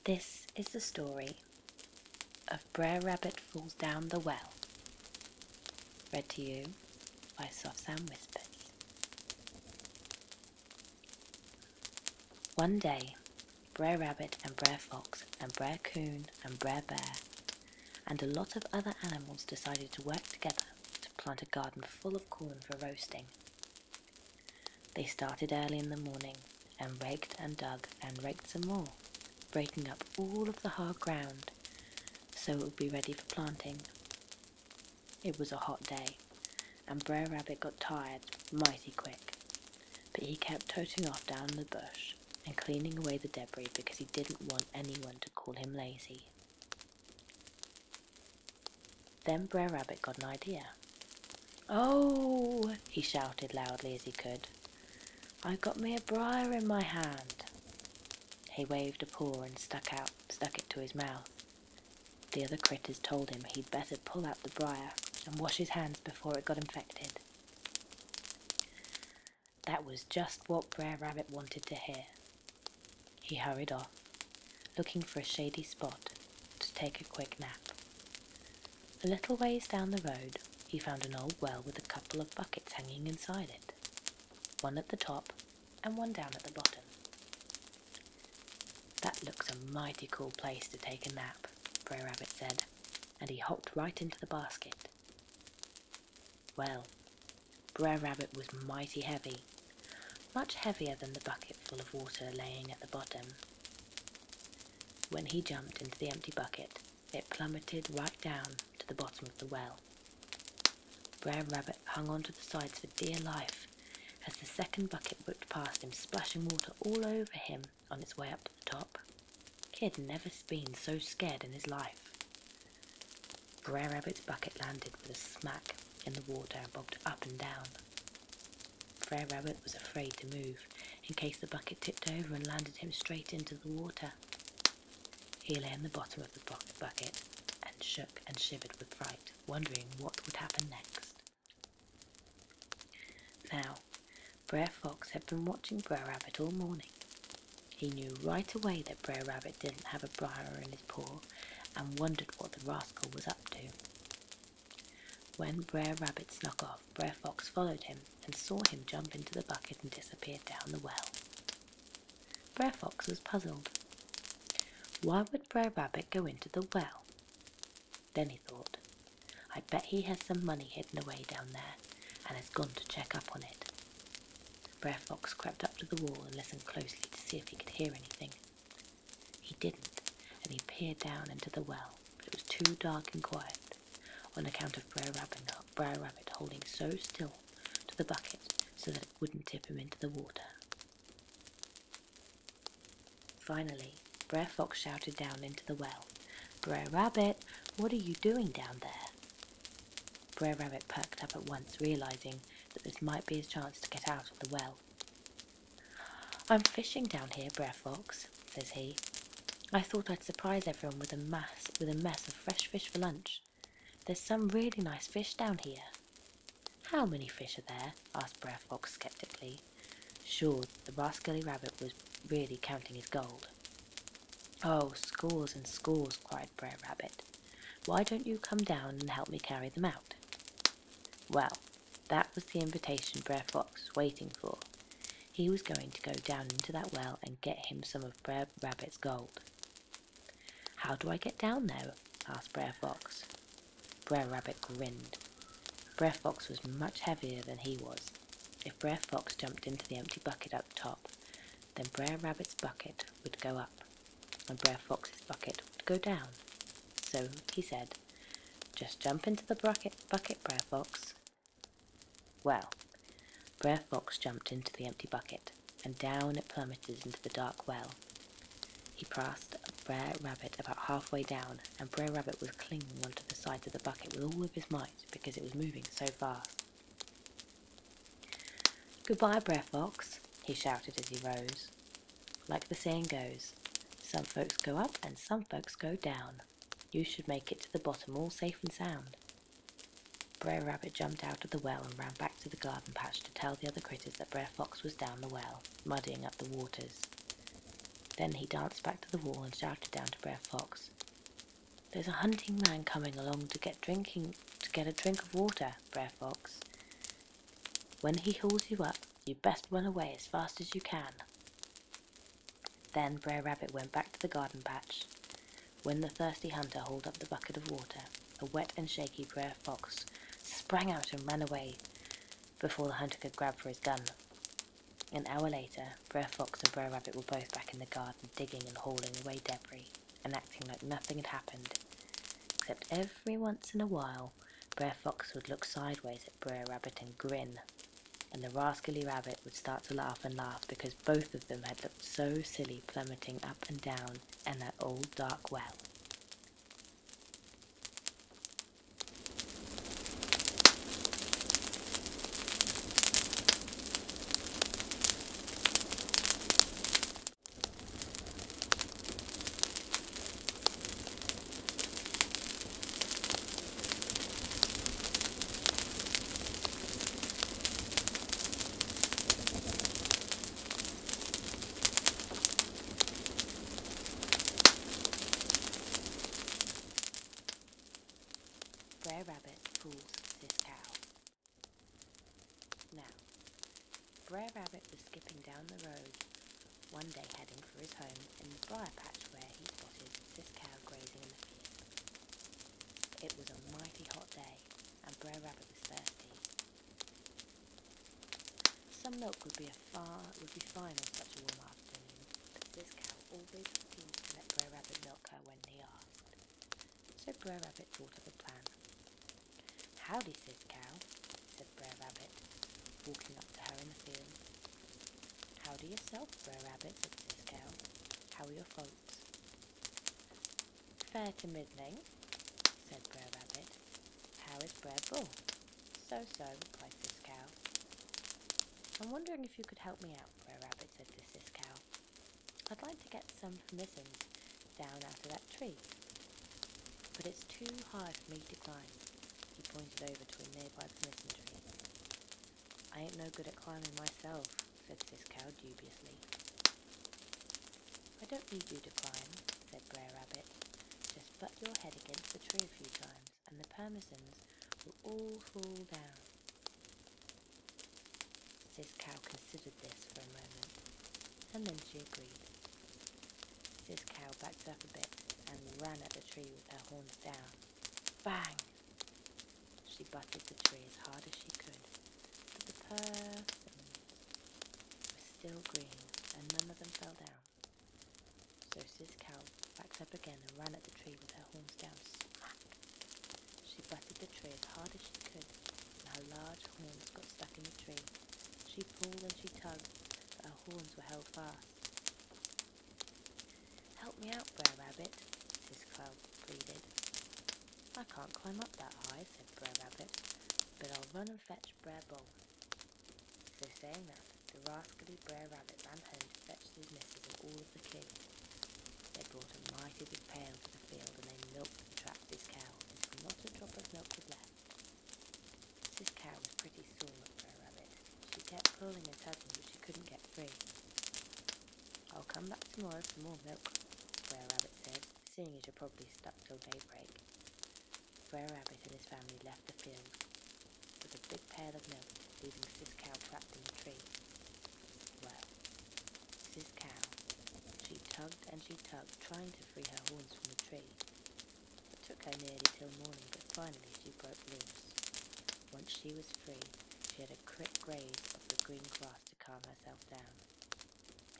This is the story of Brer Rabbit Falls Down the Well, read to you by Softsoundwhispers. One day, Brer Rabbit and Brer Fox and Brer Coon and Brer Bear and a lot of other animals decided to work together to plant a garden full of corn for roasting. They started early in the morning and raked and dug and raked some more, breaking up all of the hard ground so it would be ready for planting. It was a hot day, and Brer Rabbit got tired mighty quick, but he kept toting off down the bush and cleaning away the debris because he didn't want anyone to call him lazy. Then Brer Rabbit got an idea. "Oh!" he shouted loudly as he could. "I've got me a briar in my hand." He waved a paw and stuck it to his mouth. The other critters told him he'd better pull out the briar and wash his hands before it got infected. That was just what Brer Rabbit wanted to hear. He hurried off, looking for a shady spot to take a quick nap. A little ways down the road, he found an old well with a couple of buckets hanging inside it, one at the top and one down at the bottom. "That looks a mighty cool place to take a nap," Brer Rabbit said, and he hopped right into the basket. Well, Brer Rabbit was mighty heavy, much heavier than the bucket full of water laying at the bottom. When he jumped into the empty bucket, it plummeted right down to the bottom of the well. Brer Rabbit hung onto the sides for dear life as the second bucket whipped past him, splashing water all over him on its way up to the top. He had never been so scared in his life. Brer Rabbit's bucket landed with a smack in the water and bobbed up and down. Brer Rabbit was afraid to move in case the bucket tipped over and landed him straight into the water. He lay in the bottom of the bucket and shook and shivered with fright, wondering what would happen next. Now, Brer Fox had been watching Brer Rabbit all morning. He knew right away that Brer Rabbit didn't have a briar in his paw and wondered what the rascal was up to. When Brer Rabbit snuck off, Brer Fox followed him and saw him jump into the bucket and disappear down the well. Brer Fox was puzzled. Why would Brer Rabbit go into the well? Then he thought, I bet he has some money hidden away down there and has gone to check up on it. Brer Fox crept up to the wall and listened closely to see if he could hear anything. He didn't, and he peered down into the well, but it was too dark and quiet on account of Brer Rabbit holding so still to the bucket so that it wouldn't tip him into the water. Finally, Brer Fox shouted down into the well, "Brer Rabbit, what are you doing down there?" Brer Rabbit perked up at once, realizing that this might be his chance to get out of the well. "I'm fishing down here, Brer Fox," says he. "I thought I'd surprise everyone with a mess of fresh fish for lunch. There's some really nice fish down here." "How many fish are there?" asked Brer Fox skeptically. Sure, the rascally rabbit was really counting his gold. "Oh, scores and scores," cried Brer Rabbit. "Why don't you come down and help me carry them out?" Well, that was the invitation Brer Fox was waiting for. He was going to go down into that well and get him some of Brer Rabbit's gold. "How do I get down there?" asked Brer Fox. Brer Rabbit grinned. Brer Fox was much heavier than he was. If Brer Fox jumped into the empty bucket up top, then Brer Rabbit's bucket would go up, and Brer Fox's bucket would go down. So he said, "Just jump into the bucket, Brer Fox." Well, Brer Fox jumped into the empty bucket, and down it plummeted into the dark well. He passed Brer Rabbit about halfway down, and Brer Rabbit was clinging onto the sides of the bucket with all of his might because it was moving so fast. "Goodbye, Brer Fox," he shouted as he rose. Like the saying goes, some folks go up and some folks go down. You should make it to the bottom all safe and sound. Brer Rabbit jumped out of the well and ran back to the garden patch to tell the other critters that Brer Fox was down the well, muddying up the waters. Then he danced back to the wall and shouted down to Brer Fox. "There's a hunting man coming along to get a drink of water, Brer Fox. When he hauls you up, you best run away as fast as you can." Then Brer Rabbit went back to the garden patch. When the thirsty hunter hauled up the bucket of water, a wet and shaky Brer Fox sprang out and ran away before the hunter could grab for his gun. An hour later, Brer Fox and Brer Rabbit were both back in the garden, digging and hauling away debris, and acting like nothing had happened. Except every once in a while, Brer Fox would look sideways at Brer Rabbit and grin, and the rascally rabbit would start to laugh and laugh because both of them had looked so silly plummeting up and down in that old dark well. Brer Rabbit fools Sis Cow. Now, Brer Rabbit was skipping down the road one day heading for his home in the briar patch where he spotted Sis Cow grazing in the field. It was a mighty hot day and Brer Rabbit was thirsty. Some milk would be fine on such a warm afternoon, but Sis Cow always refused to let Brer Rabbit milk her when he asked. So Brer Rabbit thought of a plan. "Howdy, Sis Cow," said Brer Rabbit, walking up to her in the field. "Howdy yourself, Brer Rabbit," said Sis Cow. "How are your folks?" "Fair to middling," said Brer Rabbit. "How is Brer Bull?" "So-so," replied Sis Cow. "I'm wondering if you could help me out," Brer Rabbit said to Sis Cow. "I'd like to get some permissions down out of that tree, but it's too high for me to climb." He pointed over to a nearby permission tree. "I ain't no good at climbing myself," said Sis Cow dubiously. "I don't need you to climb," said Brer Rabbit. "Just butt your head against the tree a few times, and the permissions will all fall down." Sis Cow considered this for a moment, and then she agreed. Sis Cow backed up a bit and ran at the tree with her horns down. Bang! She butted the tree as hard as she could, but the persimmons were still green and none of them fell down. So Sis Cow backed up again and ran at the tree with her horns down. Smack! She butted the tree as hard as she could, and her large horns got stuck in the tree. She pulled and she tugged, but her horns were held fast. "Help me out, Brer Rabbit," Sis Cow pleaded. "I can't climb up that high," said Brer Rabbit, "but I'll run and fetch Brer Bull." So saying that, the rascally Brer Rabbit ran home to fetch his missus and all of the kids. They brought a mighty big pail to the field and they milked and trapped this cow until not a drop of milk was left. This cow was pretty sore at Brer Rabbit. She kept pulling and tugging but she couldn't get free. "I'll come back tomorrow for more milk," Brer Rabbit said, "seeing as you're probably stuck till daybreak." Brer Rabbit and his family left the field with a big pail of milk, leaving Sis Cow trapped in the tree. Well, Sis Cow, she tugged and she tugged, trying to free her horns from the tree. It took her nearly till morning, but finally she broke loose. Once she was free, she had a quick graze of the green grass to calm herself down.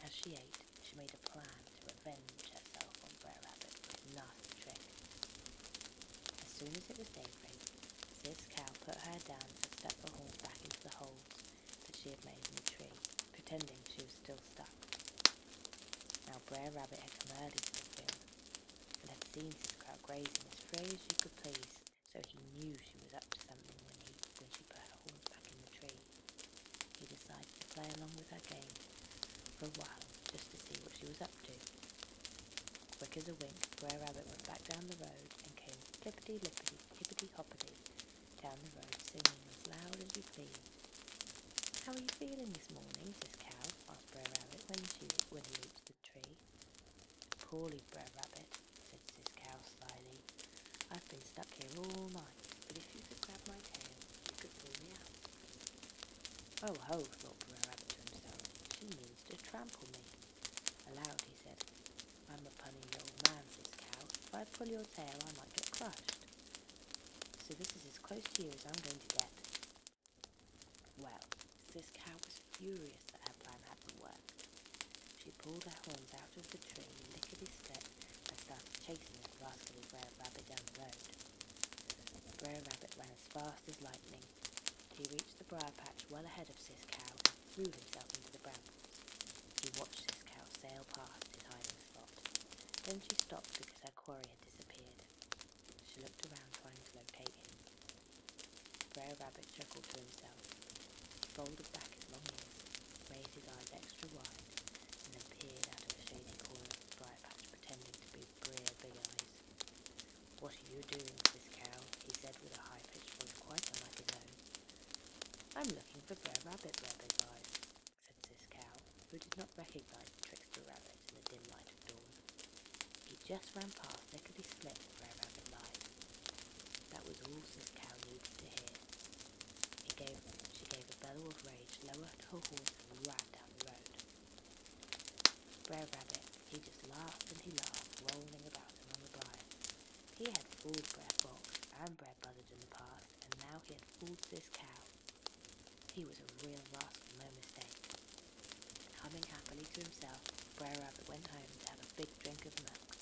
As she ate, she made a plan to avenge herself on Brer Rabbit for his nasty trick. As soon as it was daybreak, Sis Cow put her head down and stuck her horns back into the holes that she had made in the tree, pretending she was still stuck. Now Brer Rabbit had come early to the field and had seen Sis Cow grazing as free as she could please, so he knew she was up to something when she put her horns back in the tree. He decided to play along with her game for a while, just to see what she was up to. Quick as a wink, Brer Rabbit went back down the road and came clippity-lippity, hippity-hoppity down the road, singing as loud as you please. "How are you feeling this morning, Sis Cow?" asked Brer Rabbit when he reached the tree. poorly, Brer Rabbit, said Sis Cow slyly. I've been stuck here all night, but if you could grab my tail, you could pull me out. Oh ho, thought Brer Rabbit to himself, she means to trample me. Aloud he said, I'm a punny little man, Sis Cow. If I pull your tail, I might get crushed. So this is as close to you as I'm going to get. Well, Sis Cow was furious that her plan hadn't worked. She pulled her horns out of the tree, lickety-split, and started chasing that rascally Brer Rabbit down the road. Brer Rabbit ran as fast as lightning. He reached the briar patch well ahead of Sis Cow and threw himself into the brambles. He watched Sis Cow sail past his hiding spot. Then she stopped because her quarry had disappeared. She looked around trying to locate him. Brer Rabbit chuckled to himself, folded back his long ears, raised his eyes extra wide, and then peered out of a shady corner of the briar patch, pretending to be Brer Big Eyes. What are you doing, Sis Cow? He said with a high-pitched voice quite unlike his own. I'm looking for Brer Rabbit, Brer Big Eyes, said Sis Cow, who did not recognise the trickster rabbit in the dim light of dawn. He just ran past lickety-split, Brer Rabbit lied. That was all Sis Cow needed to hear. She gave a bellow of rage, lowered her horse and ran down the road. Brer Rabbit, he just laughed and he laughed, rolling about among the briars. He had fooled Brer Fox and Brer Buzzard in the past, and now he had fooled Sis Cow. He was a real rascal, no mistake. Humming happily to himself, Brer Rabbit went home to have a big drink of milk.